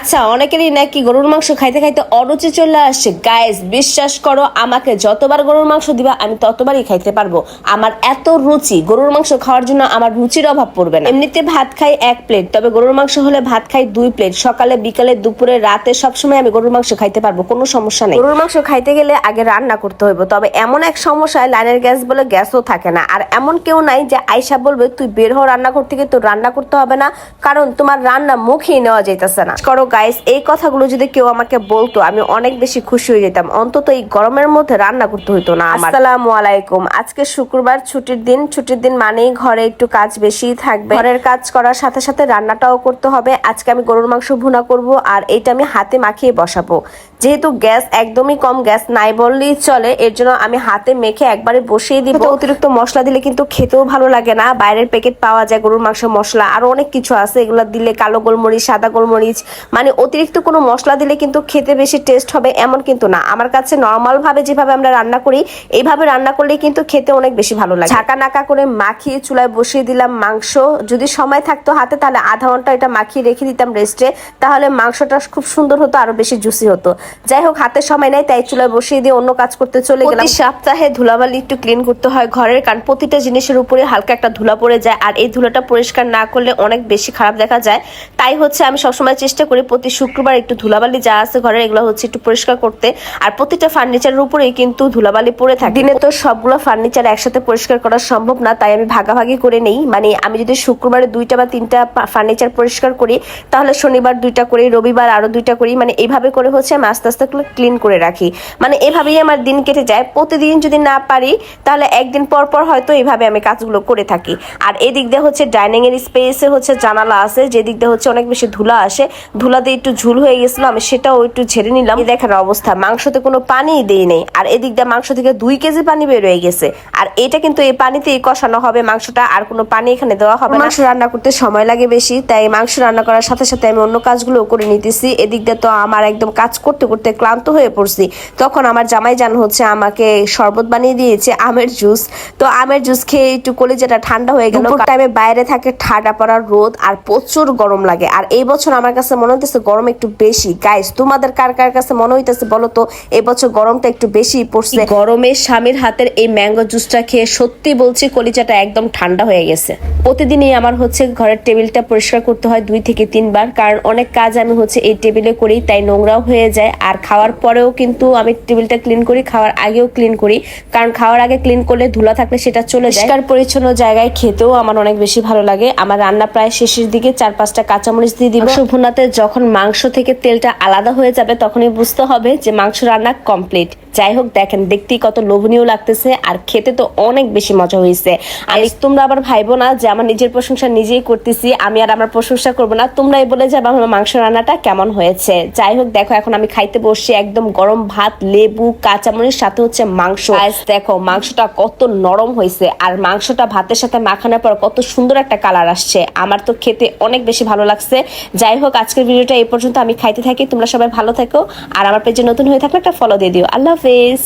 আচ্ছা, অনেকেরই নাকি গরুর মাংস খাইতে খাইতে অরুচি চলে আসছে। গাইস, বিশ্বাস করো, আমাকে যতবার গরুর মাংস দিবা আমি ততবারই খাইতে পারবো। আমার এত রুচি, গরুর মাংস খাওয়ার জন্য আমার রুচির অভাব পড়বে না। এমনিতে ভাত খাই 1 প্লেট, তবে গরুর মাংস হলে ভাত খাই 2 প্লেট। সকালে, বিকালে, দুপুরে, রাতে সবসময় আমি গরুর মাংস খাইতে পারবো, কোনো সমস্যা নেই। গরুর মাংস খাইতে গেলে আগে রান্না করতে হইব, তবে এমন এক সমস্যায় লাইনের গ্যাস বলে গ্যাসও থাকে না। আর এমন কেউ নাই যে আয়সা বলবে তুই বের হও রান্না করতে গিয়ে, তোর রান্না করতে হবে না, কারণ তোমার রান্না মুখেই নেওয়া যাইতেছে না। করো গাইস, এই কথাগুলো যদি কেউ আমাকে বলতো আমি অনেক বেশি খুশি হয়ে যেতাম। অন্তত এই গরমের মধ্যে রান্না করতে হইতো না আমার। আসসালামু আলাইকুম। আজকে শুক্রবার, ছুটির দিন মানেই ঘরে একটু কাজ বেশি থাকবে। ঘরের কাজ করার সাথে সাথে রান্নাটাও করতে হবে। আজকে আমি গরুর মাংস ভুনা করব, আর এটা আমি হাতে মাখিয়ে বসাবো। যেহেতু গ্যাস একদমই কম, গ্যাস নাই বললেই চলে, এর জন্য আমি হাতে মেখে একবারে বসিয়ে দিব। অতিরিক্ত মশলা দিলে কিন্তু খেতেও ভালো লাগে না। বাইরের প্যাকেট পাওয়া যায় গরুর মাংস মশলা, আরো অনেক কিছু আছে, এগুলো দিলে কালো গোলমরিচ, সাদা গোলমরিচ, মানে অতিরিক্ত কোনো মশলা দিলে কিন্তু খেতে বেশি টেস্ট হবে এমন কিন্তু না। আমার কাছে নর্মাল ভাবে যেভাবে আমরা রান্না করি এইভাবে রান্না করলে কিন্তু খেতে অনেক বেশি ভালো লাগে। ঝাঁকা নাকা করে মাখিয়ে চুলায় বসিয়ে দিলাম মাংস। যদি সময় থাকতো হাতে তাহলে আধা ঘন্টা এটা মাখিয়ে রেখে দিতাম রেস্টে, তাহলে মাংসটা খুব সুন্দর হতো, আরো বেশি জুসি হতো। যাই হোক, হাতে সময় নাই তাই চুলায় বসিয়ে দিয়ে অন্য কাজ করতে চলে গেলাম। সপ্তাহে ধুলাবালি একটু ক্লিন করতে হয় ঘরের, কারণ প্রতিটা জিনিসের উপরে হালকা একটা ধুলা পড়ে যায়, আর এই ধুলাটা পরিষ্কার না করলে অনেক বেশি খারাপ দেখা যায়। তাই হচ্ছে আমি সবসময় চেষ্টা করি প্রতি শুক্রবার একটু ধুলাবালি যা আছে ঘরের এগুলো হচ্ছে একটু পরিষ্কার করতে। আর প্রতিটা ফার্নিচারের উপরেই কিন্তু ধুলাবালি পড়ে থাকে। দিনে তো সবগুলো ফার্নিচার একসাথে পরিষ্কার করা সম্ভব না, তাই আমি ভাগাভাগি করে নেই। মানে আমি যদি শুক্রবারে 2টা বা 3টা ফার্নিচার পরিষ্কার করি, তাহলে শনিবার 2টা করি, রবিবার আরো 2টা করি। মানে এইভাবে করে হচ্ছে আমি আস্তে আস্তে ক্লিন করে রাখি। মানে এভাবেই আমার দিন কেটে যায়। প্রতিদিন যদি না পারি তাহলে একদিন পর পর হয়তো এইভাবে আমি কাজগুলো করে থাকি। আর এদিক দিয়ে হচ্ছে ডাইনিং এর স্পেসে হচ্ছে জানালা আছে, যেদিক দিয়ে হচ্ছে অনেক বেশি ধুলা আসে। ধুলা দিয়ে একটু ঝুল হয়ে গেছিল, আমি সেটাও একটু ঝেড়ে নিলাম। দেখেন অবস্থা, মাংসতে কোনো পানি দেই নেই, আর এদিক দিয়ে মাংস থেকে 2 কেজি পানি বের হয়ে গেছে। আর এটা কিন্তু এই পানিতেই কষানো হবে মাংসটা, আর কোনো পানি এখানে দেওয়া হবে না। মাংস রান্না করতে সময় লাগে বেশি, তাই মাংস রান্না করার সাথে সাথে আমি অন্য কাজগুলো করে নিতেছি। এদিক দিয়ে তো আমার একদম কাজ করতে করতে ক্লান্ত হয়ে পড়ছি। তখন আমার জামাই জান হচ্ছে আমাকে শরবত বানিয়ে দিয়েছে, আমের জুস। তো আমের জুস খেয়ে একটু কলিজাটা ঠান্ডা হয়ে গেল। টাইমে বাইরে থাকে ঠাডা পড়া রোদ, আর প্রচুর গরম লাগে। আর এই বছর আমার কাছে মনে হইতেছে গরম একটু বেশি। গাইস, তোমাদের কার কার কাছে মনে হইতেছে বলো তো, এই বছর গরমটা একটু বেশি পড়ছে? গরমে স্বামীর হাতের এই ম্যাঙ্গো জুসটা খেয়ে সত্যি বলছি কলিজাটা একদম ঠান্ডা হয়ে গেছে। প্রতিদিনই আমার হচ্ছে ঘরের টেবিলটা পরিষ্কার করতে হয় 2 থেকে 3 বার, কারণ অনেক কাজ আমি হচ্ছে এই টেবিলে করি, তাই নোংরাও হয়ে যায়। আর খাওয়ার পরেও কিন্তু আমি টেবিলটা ক্লিন করি, খাওয়ার আগেও ক্লিন করি, কারণ খাওয়ার আগে ক্লিন করলে ধুলা থাকলে সেটা চলে যায়। পরিষ্কার পরিচ্ছন্ন জায়গায় খেতেও আমার অনেক বেশি ভালো লাগে। আমার রান্না প্রায় শেষের দিকে, 4-5টা কাঁচামরিচ দিয়ে দিব। ভুনাতে যখন মাংস থেকে তেলটা আলাদা হয়ে যাবে তখনই বুঝতে হবে যে মাংস রান্না কমপ্লিট। যাই হোক, দেখেন দেখতেই কত লোভনীয় লাগতেছে, আর খেতে তো অনেক বেশি মজা হয়েছে। আর তোমরা আবার ভাইবো না যে আমার নিজের প্রশংসা নিজেই করতেছি, আমি আর আমার প্রশংসা করবো না, তোমরাই বলে যাবে আমার মাংস রান্নাটা কেমন হয়েছে। যাই হোক, দেখো এখন আমি খাইতে বসছি, একদম গরম ভাত, লেবু, কাঁচামরিচ, সাথে হচ্ছে মাংস। দেখো মাংসটা কত নরম হয়েছে, আর মাংসটা ভাতের সাথে মাখানোর পর কত সুন্দর একটা কালার আসছে। আমার তো খেতে অনেক বেশি ভালো লাগছে। যাই হোক, আজকের ভিডিওটা এই পর্যন্ত। আমি খাইতে থাকি, তোমরা সবাই ভালো থেকো, আর আমার পেজে নতুন হয়ে থাকলে একটা ফলো দিয়ে দিও। আল্লাহ হাফেজ।